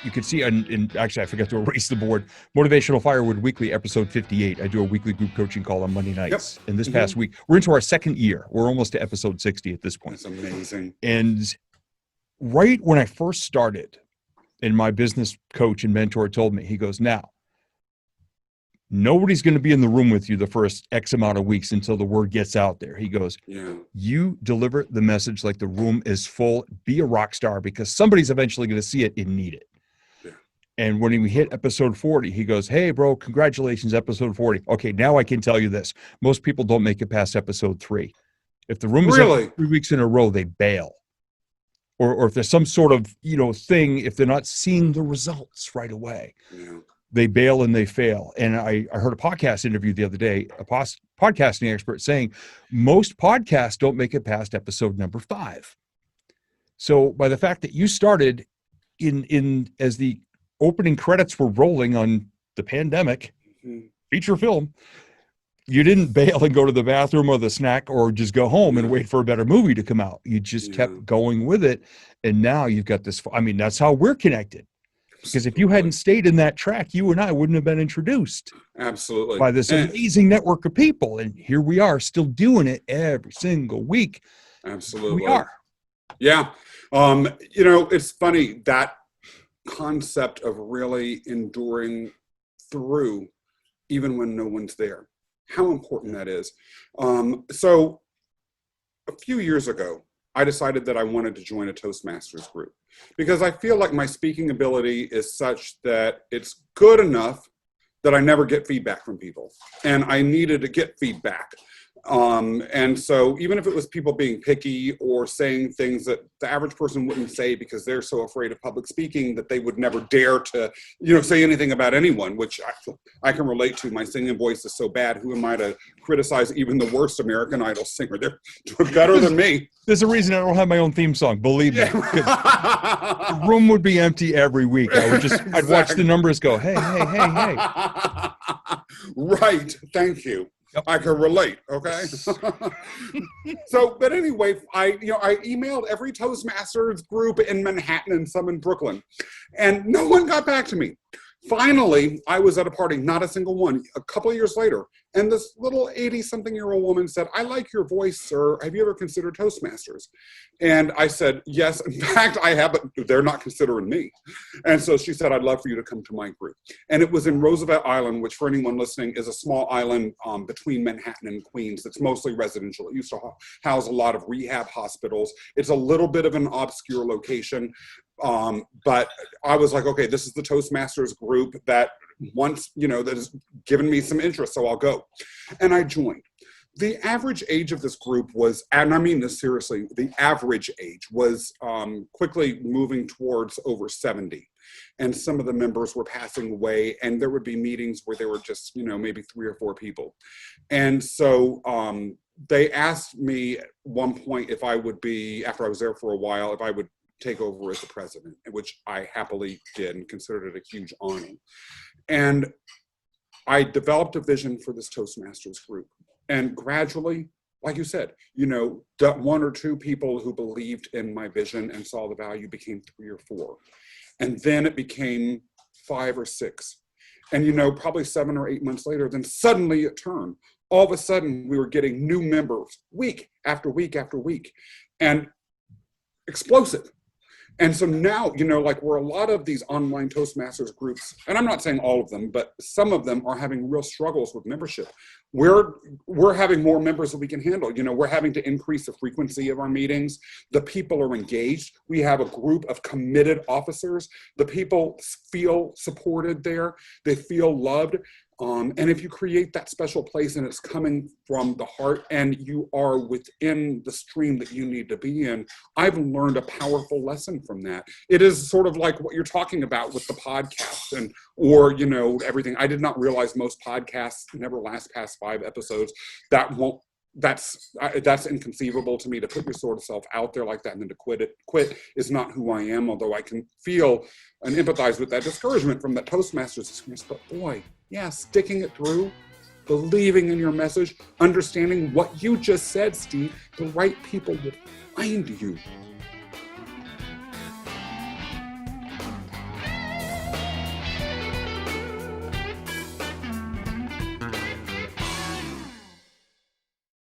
You can see, and actually, I forgot to erase the board, Motivational Firewood Weekly, episode 58. I do a weekly group coaching call on Monday nights. Yep. And this past week, we're into our second year. We're almost to episode 60 at this point. That's amazing. And right when I first started, and my business coach and mentor told me, he goes, now, nobody's going to be in the room with you the first X amount of weeks until the word gets out there. He goes, you deliver the message like the room is full. Be a rock star, because somebody's eventually going to see it and need it. And when we hit episode 40, he goes, hey, bro, congratulations, episode 40. Okay, now I can tell you this. Most people don't make it past episode 3. If the room is up 3 weeks in a row, they bail. Or if there's some sort of, thing, if they're not seeing the results right away, they bail and they fail. And I heard a podcast interview the other day, a podcasting expert saying most podcasts don't make it past episode number 5. So by the fact that you started in as the opening credits were rolling on the pandemic feature film, you didn't bail and go to the bathroom or the snack or just go home and wait for a better movie to come out. You just kept going with it. And now you've got this. I mean, that's how we're connected. Because if you hadn't stayed in that track, you and I wouldn't have been introduced by this amazing network of people. And here we are still doing it every single week. Absolutely. We are. Yeah. It's funny, that concept of really enduring through even when no one's there, how important that is. So a few years ago, I decided that I wanted to join a Toastmasters group because I feel like my speaking ability is such that it's good enough that I never get feedback from people, and I needed to get feedback. And so even if it was people being picky or saying things that the average person wouldn't say because they're so afraid of public speaking that they would never dare to, say anything about anyone, which I can relate to. My singing voice is so bad. Who am I to criticize even the worst American Idol singer? They're better than me. There's a reason I don't have my own theme song. Believe me. The room would be empty every week. I'd watch the numbers go, hey. Right. Thank you. Yep. I can relate, okay? But anyway, I emailed every Toastmasters group in Manhattan and some in Brooklyn, and no one got back to me. Finally, I was at a party, not a single one, a couple of years later, and this little 80-something-year-old woman said, I like your voice, sir. Have you ever considered Toastmasters? And I said, yes. In fact, I have, but they're not considering me. And so she said, I'd love for you to come to my group. And it was in Roosevelt Island, which for anyone listening is a small island between Manhattan and Queens. It's mostly residential. It used to house a lot of rehab hospitals. It's a little bit of an obscure location. But I was like, okay, this is the Toastmasters group that that has given me some interest, so I'll go. And I joined. The average age of this group was, and I mean this seriously, the average age was quickly moving towards over 70. And some of the members were passing away, and there would be meetings where there were just, maybe 3 or 4 people. And so they asked me at one point if I would be, after I was there for a while, if I would take over as the president, which I happily did and considered it a huge honor. And I developed a vision for this Toastmasters group. And gradually, like you said, that 1 or 2 people who believed in my vision and saw the value became 3 or 4. And then it became 5 or 6. And, probably 7 or 8 months later, then suddenly it turned. All of a sudden, we were getting new members week after week after week. And explosive. And so now, where a lot of these online Toastmasters groups, and I'm not saying all of them, but some of them are having real struggles with membership. We're having more members that we can handle. We're having to increase the frequency of our meetings. The people are engaged. We have a group of committed officers. The people feel supported there. They feel loved. And if you create that special place and it's coming from the heart and you are within the stream that you need to be in, I've learned a powerful lesson from that. It is sort of like what you're talking about with the podcast or everything. I did not realize most podcasts never last past 5 episodes. That's inconceivable to me, to put your sort of self out there like that and then to quit is not who I am, although I can feel and empathize with that discouragement from that Toastmasters experience. But boy, yeah, sticking it through, believing in your message, understanding what you just said, Steve. The right people will find you.